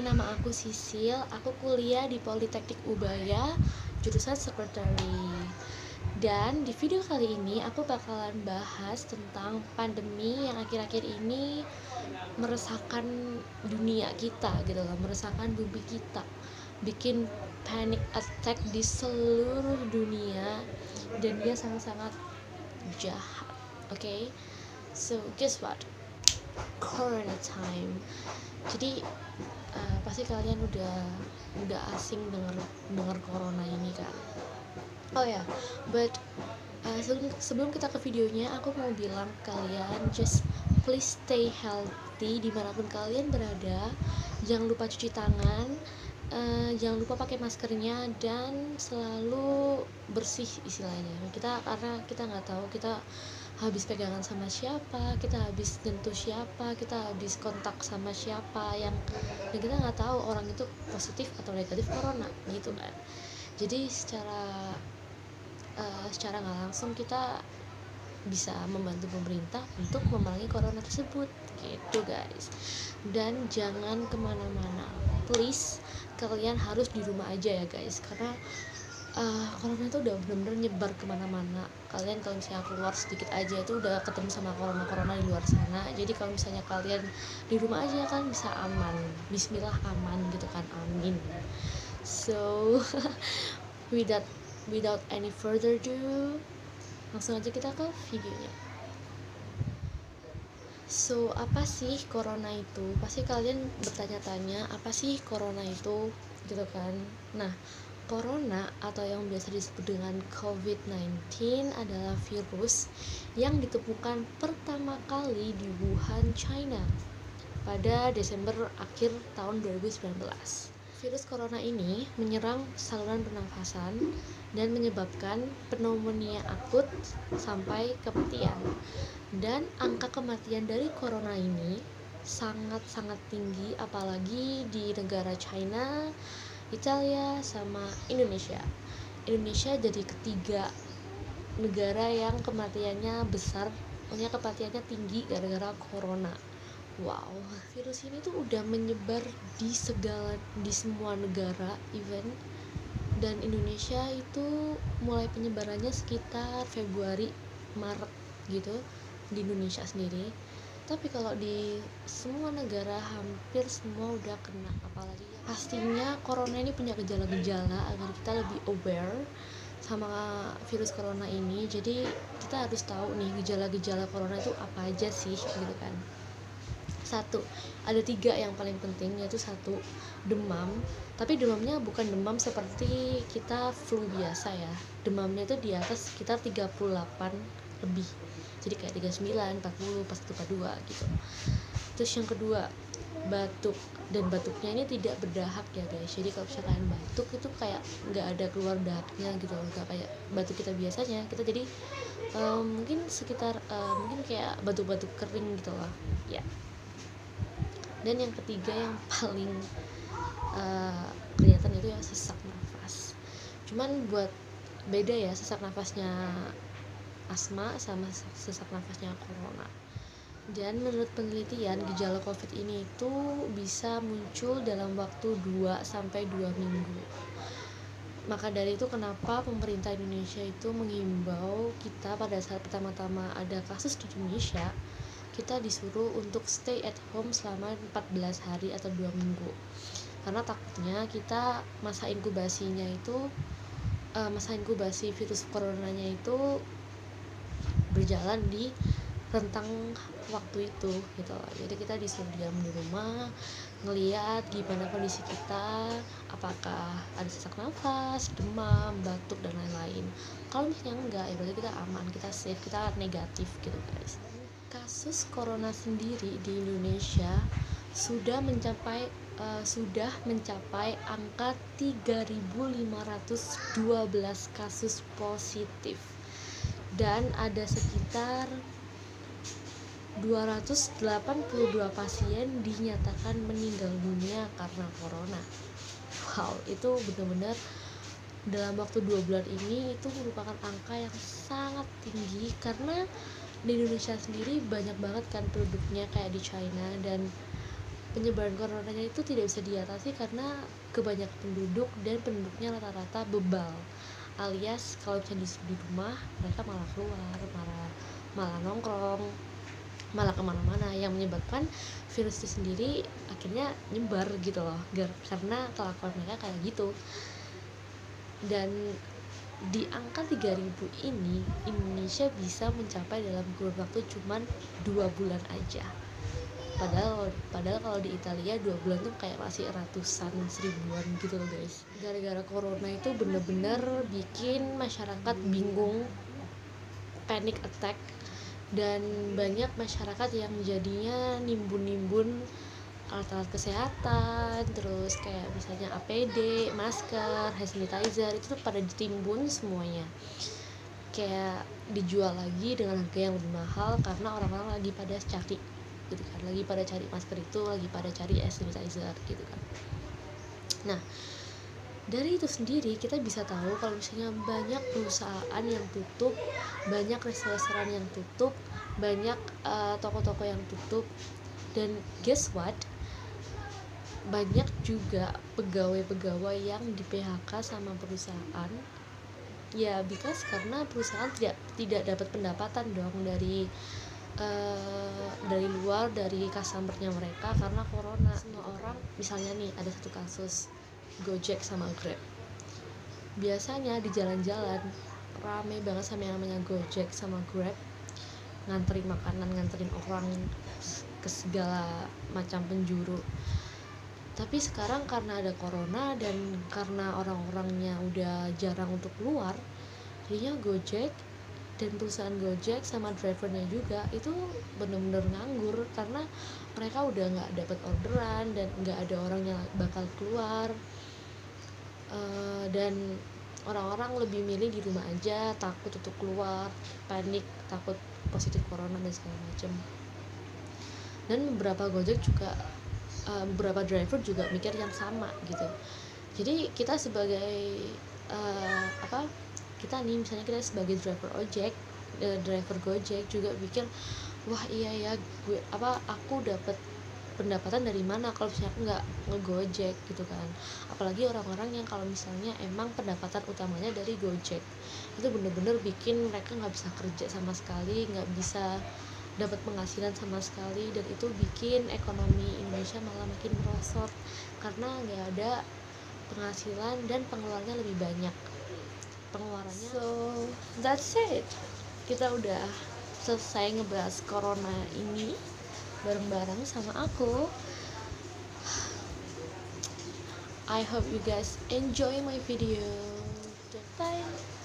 nama aku Sisil. Aku kuliah di Politeknik Ubaya, jurusan sekretari. Dan di video kali ini aku bakalan bahas tentang pandemi yang akhir-akhir ini meresahkan dunia kita gitu loh, meresahkan bumi kita, bikin panic attack di seluruh dunia, dan dia sangat-sangat jahat. Okay, so guess what? Corona time. Jadi pasti kalian udah asing dengar corona ini kan. Oh ya, but sebelum kita ke videonya, aku mau bilang ke kalian, just please stay healthy dimanapun kalian berada. Jangan lupa cuci tangan, jangan lupa pakai maskernya, dan selalu bersih istilahnya. Karena kita nggak tahu kita habis pegangan sama siapa, kita habis sentuh siapa, kita habis kontak sama siapa yang kita nggak tahu orang itu positif atau negatif corona gitu kan. Jadi secara nggak langsung kita bisa membantu pemerintah untuk memerangi corona tersebut gitu guys. Dan jangan kemana-mana, please, kalian harus di rumah aja ya guys, karena corona itu udah benar-benar nyebar kemana-mana. Kalian kalau misalnya keluar sedikit aja itu udah ketemu sama corona di luar sana. Jadi kalau misalnya kalian di rumah aja kan bisa aman, bismillah aman gitu kan, amin. So without any further ado, langsung aja kita ke videonya. So, apa sih corona itu? Pasti kalian bertanya-tanya, apa sih corona itu? Gitu kan. Nah, corona atau yang biasa disebut dengan COVID-19 adalah virus yang ditemukan pertama kali di Wuhan, China pada Desember akhir tahun 2019. Virus corona ini menyerang saluran pernafasan dan menyebabkan pneumonia akut sampai kematian. Dan angka kematian dari corona ini sangat-sangat tinggi, apalagi di negara China, Italia, sama Indonesia. Indonesia jadi ketiga negara yang kematiannya besar, maksudnya kematiannya tinggi gara-gara corona. Wow, virus ini tuh udah menyebar di semua negara even, dan Indonesia itu mulai penyebarannya sekitar Februari Maret gitu di Indonesia sendiri. Tapi kalau di semua negara hampir semua udah kena. Apalagi pastinya corona ini punya gejala-gejala agar kita lebih aware sama virus corona ini. Jadi kita harus tahu nih gejala-gejala corona itu apa aja sih gitu kan. Ada 3 yang paling penting, yaitu 1, demam. Tapi demamnya bukan demam seperti kita flu biasa ya. Demamnya itu di atas sekitar 38 lebih. Jadi kayak 39, 40, 42 gitu. Terus yang kedua, batuk. Dan batuknya ini tidak berdahak ya guys. Jadi kalau misalkan batuk itu kayak nggak ada keluar dahaknya gitu, nggak kayak batuk kita biasanya. Kita jadi mungkin kayak batuk-batuk kering gitu lah ya. Dan yang ketiga yang paling kelihatan itu ya sesak nafas. Cuman buat beda ya sesak nafasnya asma sama sesak nafasnya corona. Dan menurut penelitian, gejala COVID ini itu bisa muncul dalam waktu 2-2 minggu. Maka dari itu kenapa pemerintah Indonesia itu mengimbau kita pada saat pertama-tama ada kasus di Indonesia, kita disuruh untuk stay at home selama 14 hari atau 2 minggu. Karena takutnya kita masa inkubasi virus coronanya itu berjalan di rentang waktu itu gitu loh. Jadi kita disuruh diam di rumah, ngelihat gimana kondisi kita, apakah ada sesak nafas, demam, batuk, dan lain-lain. Kalau misalnya enggak, ya berarti kita aman, kita safe, kita negatif gitu guys. Kasus corona sendiri di Indonesia sudah mencapai angka 3.512 kasus positif, dan ada sekitar 282 pasien dinyatakan meninggal dunia karena corona. Wow, itu benar-benar dalam waktu 2 bulan ini itu merupakan angka yang sangat tinggi, karena di Indonesia sendiri banyak banget kan penduduknya kayak di China, dan penyebaran coronanya itu tidak bisa diatasi karena kebanyakan penduduk dan penduduknya rata-rata bebal, alias kalau misalnya di rumah mereka malah keluar, malah nongkrong, malah kemana-mana, yang menyebabkan virus itu sendiri akhirnya nyebar gitu loh, karena kelakuan mereka kayak gitu. Dan di angka 3000 ini Indonesia bisa mencapai dalam kurun waktu cuman 2 bulan aja. Padahal kalau di Italia 2 bulan tuh kayak masih ratusan seribuan gitu loh guys. Gara-gara corona itu bener-bener bikin masyarakat bingung, panic attack, dan banyak masyarakat yang jadinya nimbun alat-alat kesehatan, terus kayak misalnya APD, masker, hand sanitizer, itu tuh pada ditimbun semuanya, kayak dijual lagi dengan harga yang lebih mahal karena orang-orang lagi pada cari gitu kan, lagi pada cari masker itu, lagi pada cari hand sanitizer gitu kan. Nah, dari itu sendiri kita bisa tahu kalau misalnya banyak perusahaan yang tutup, banyak restoran yang tutup, banyak toko-toko yang tutup, dan guess what, banyak juga pegawai-pegawai yang di PHK sama perusahaan, ya because karena perusahaan tidak dapat pendapatan dong dari luar, dari customernya mereka karena corona. Semua orang, misalnya nih ada satu kasus Gojek sama Grab, biasanya di jalan-jalan rame banget sama yang namanya Gojek sama Grab, nganterin makanan, nganterin orang ke segala macam penjuru. Tapi sekarang karena ada corona dan karena orang-orangnya udah jarang untuk keluar, jadinya Gojek dan perusahaan Gojek sama drivernya juga itu bener-bener nganggur karena mereka udah nggak dapat orderan dan nggak ada orang yang bakal keluar. Dan orang-orang lebih milih di rumah aja, takut untuk keluar, panik, takut positif corona dan segala macam. Dan beberapa Gojek juga, beberapa driver juga mikir yang sama gitu. Jadi kita sebagai kita nih misalnya kita sebagai driver Gojek juga pikir, wah iya ya, aku dapat pendapatan dari mana kalau misalnya aku nggak ngegojek gitu kan. Apalagi orang-orang yang kalau misalnya emang pendapatan utamanya dari Gojek, itu bener-bener bikin mereka nggak bisa kerja sama sekali, nggak bisa dapat penghasilan sama sekali, dan itu bikin ekonomi Indonesia malah makin merosot karena nggak ada penghasilan dan pengeluarannya lebih banyak pengeluarannya. So that's it, kita udah selesai ngebahas corona ini bareng-bareng sama aku. I hope you guys enjoy my video. Bye.